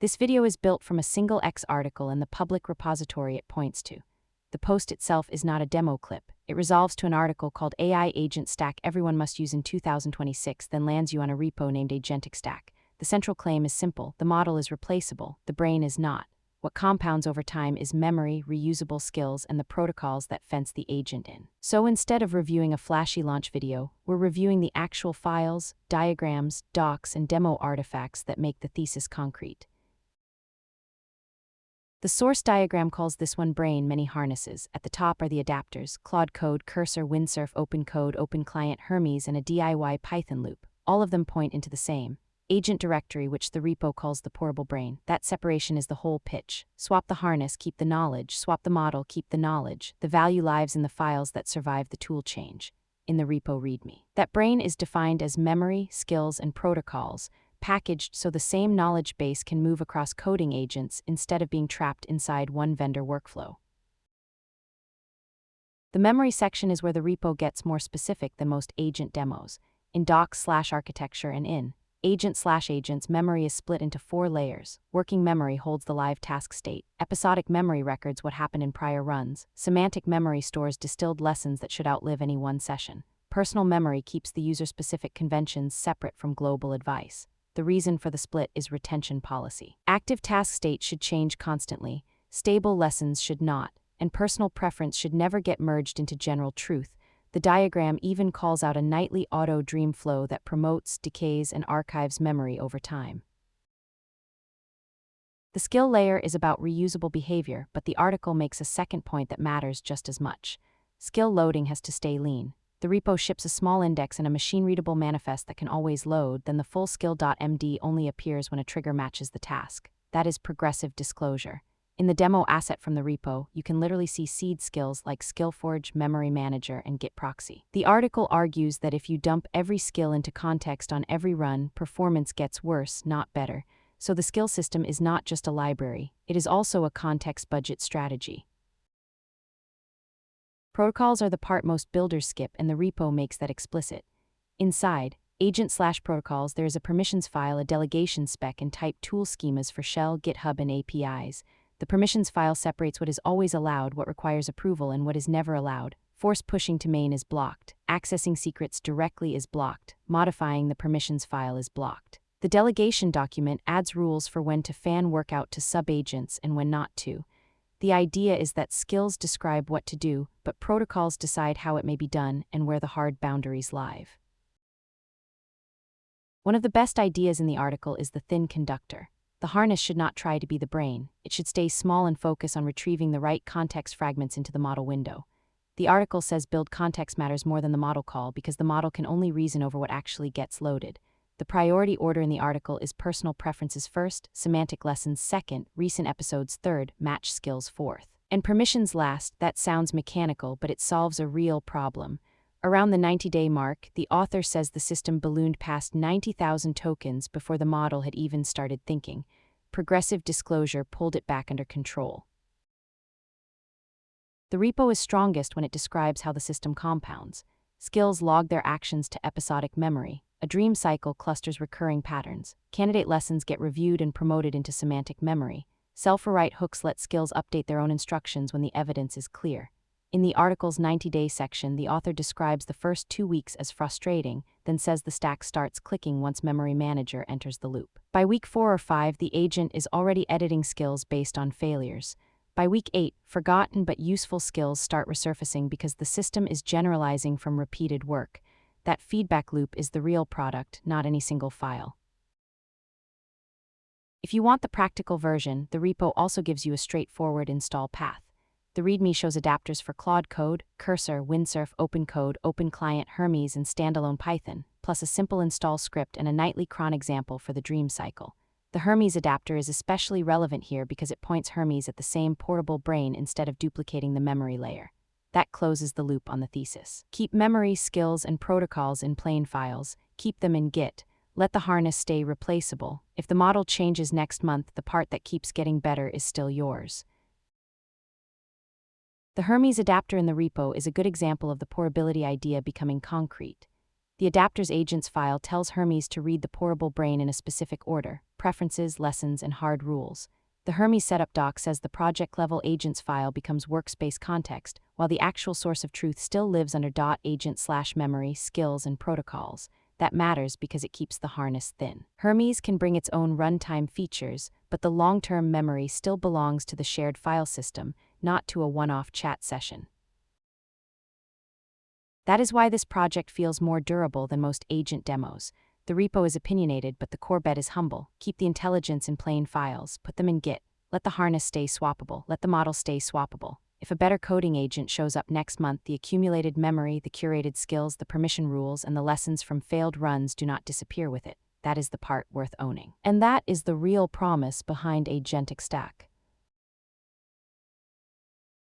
This video is built from a single X article in the public repository it points to. The post itself is not a demo clip. It resolves to an article called AI Agent-Stack Everyone Must Use in 2026, then lands you on a repo named agentic-stack. The central claim is simple. The model is replaceable. The brain is not. What compounds over time is memory, reusable skills, and the protocols that fence the agent in. So instead of reviewing a flashy launch video, we're reviewing the actual files, diagrams, docs, and demo artifacts that make the thesis concrete. The source diagram calls this one brain many harnesses. At the top are the adapters: Claude Code, Cursor, Windsurf, OpenCode, OpenClient, Hermes, and a DIY Python loop. All of them point into the same agent directory, which the repo calls the portable brain. That separation is the whole pitch. Swap the harness, keep the knowledge. Swap the model, keep the knowledge. The value lives in the files that survive the tool change, in the repo README. That brain is defined as memory, skills, and protocols, packaged so the same knowledge base can move across coding agents instead of being trapped inside one vendor workflow. The memory section is where the repo gets more specific than most agent demos. In docs/architecture and in agent/agents, memory is split into 4 layers. Working memory holds the live task state. Episodic memory records what happened in prior runs. Semantic memory stores distilled lessons that should outlive any one session. Personal memory keeps the user-specific conventions separate from global advice. The reason for the split is retention policy. Active task state should change constantly, stable lessons should not, and personal preference should never get merged into general truth. The diagram even calls out a nightly auto dream flow that promotes, decays, and archives memory over time. The skill layer is about reusable behavior, but the article makes a second point that matters just as much. Skill loading has to stay lean. The repo ships a small index and a machine-readable manifest that can always load, then the full skill.md only appears when a trigger matches the task. That is progressive disclosure. In the demo asset from the repo, you can literally see seed skills like SkillForge, Memory Manager, and Git Proxy. The article argues that if you dump every skill into context on every run, performance gets worse, not better. So the skill system is not just a library, it is also a context budget strategy. Protocols are the part most builders skip, and the repo makes that explicit. Inside agent/protocols, there is a permissions file, a delegation spec, and type tool schemas for shell, GitHub, and APIs. The permissions file separates what is always allowed, what requires approval, and what is never allowed. Force pushing to main is blocked. Accessing secrets directly is blocked. Modifying the permissions file is blocked. The delegation document adds rules for when to fan work out to sub-agents and when not to. The idea is that skills describe what to do, but protocols decide how it may be done and where the hard boundaries lie. One of the best ideas in the article is the thin conductor. The harness should not try to be the brain. It should stay small and focus on retrieving the right context fragments into the model window. The article says build context matters more than the model call because the model can only reason over what actually gets loaded. The priority order in the article is personal preferences first, semantic lessons second, recent episodes third, match skills fourth, and permissions last. That sounds mechanical, but it solves a real problem. Around the 90-day mark, the author says the system ballooned past 90,000 tokens before the model had even started thinking. Progressive disclosure pulled it back under control. The repo is strongest when it describes how the system compounds. Skills log their actions to episodic memory. A dream cycle clusters recurring patterns. Candidate lessons get reviewed and promoted into semantic memory. Self-rewrite hooks let skills update their own instructions when the evidence is clear. In the article's 90-day section, the author describes the first 2 weeks as frustrating, then says the stack starts clicking once Memory Manager enters the loop. By week 4 or 5, the agent is already editing skills based on failures. By week 8, forgotten but useful skills start resurfacing because the system is generalizing from repeated work. That feedback loop is the real product, not any single file. If you want the practical version, the repo also gives you a straightforward install path. The README shows adapters for Claude Code, Cursor, Windsurf, OpenCode, OpenClient, Hermes, and standalone Python, plus a simple install script and a nightly cron example for the dream cycle. The Hermes adapter is especially relevant here because it points Hermes at the same portable brain instead of duplicating the memory layer. That closes the loop on the thesis. Keep memory, skills, and protocols in plain files. Keep them in Git. Let the harness stay replaceable. If the model changes next month, the part that keeps getting better is still yours. The Hermes adapter in the repo is a good example of the portability idea becoming concrete. The adapter's agents file tells Hermes to read the portable brain in a specific order. preferences, lessons, and hard rules. The Hermes setup doc says the project-level agents file becomes workspace context, while the actual source of truth still lives under .agent/memory, skills, and protocols. That matters because it keeps the harness thin. Hermes can bring its own runtime features, but the long-term memory still belongs to the shared file system, not to a one-off chat session. That is why this project feels more durable than most agent demos. The repo is opinionated, but the core bet is humble. Keep the intelligence in plain files, put them in Git, let the harness stay swappable, let the model stay swappable. If a better coding agent shows up next month, the accumulated memory, the curated skills, the permission rules, and the lessons from failed runs do not disappear with it. That is the part worth owning. And that is the real promise behind agentic-stack.